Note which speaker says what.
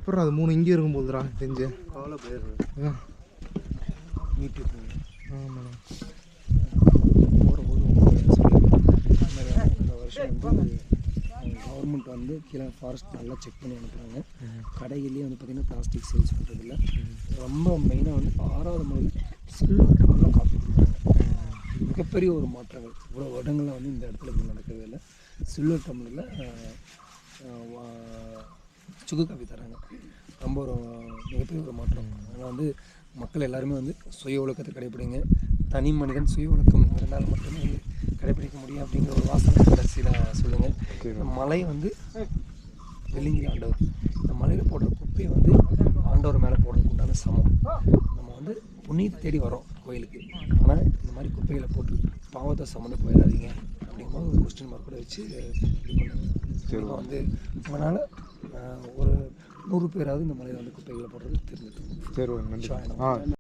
Speaker 1: அப்புறம் அது 3 இங்கே இருக்கும்போதுடா தெரிஞ்சு
Speaker 2: கவலை போயிடுறது வீட்டுக்கு
Speaker 1: ஆமாண்ணா.
Speaker 2: போகிறபோது இந்த வருஷம் வந்து கவர்மெண்ட் வந்து கீழே ஃபாரஸ்ட் நல்லா செக் பண்ணி அனுப்புகிறாங்க. கடைகள்லேயே வந்து பார்த்திங்கன்னா பிளாஸ்டிக் சேல்ஸ் பண்ணுறதில்ல. ரொம்ப மெயினாக வந்து 6வது மைல் சில்வர் டம்ளர்லாம் காப்பி கொடுக்குறாங்க. மிகப்பெரிய ஒரு மாற்றங்கள். இவ்வளோ வருடங்களில் வந்து இந்த இடத்துல இப்படி நடக்கவே இல்லை. சில்வர் டம்ளரில் சுக்கு காப்பி தராங்க. ரொம்ப ஒரு மிகப்பெரிய ஒரு மாற்றம். அதனால் வந்து மக்கள் எல்லாருமே வந்து சுய ஒழுக்கத்தை கடைப்பிடிங்க. தனி மனிதன் சுய ஒழுக்கம் இருந்தால் மட்டுமே வந்து கடைப்பிடிக்க முடியும் அப்படிங்கிற ஒரு வாசனை கடைசியில் சொல்லுங்கள். இந்த மலை வந்து வெள்ளிங்கிரி ஆண்டவர். இந்த மலையில் போடுற குப்பையை வந்து ஆண்டவர் மேலே போடுறதுக்கு உண்டான சமம். நம்ம வந்து புண்ணியத்தை தேடி வரோம் கோயிலுக்கு. ஆனால் இந்த மாதிரி குப்பைகளை போட்டு பாவத்தை சம்மந்து போயிடாதீங்க அப்படிங்கும்போது ஒரு கொஸ்டின் மார்க் கூட வச்சு இது பண்ணுங்க. வந்து உங்களால் ஒரு 100 பேராவது இந்த மலையில் வந்து குப்பைகளை போடுறது தெரிஞ்சுக்கணும்.
Speaker 1: சரி, நன்றி.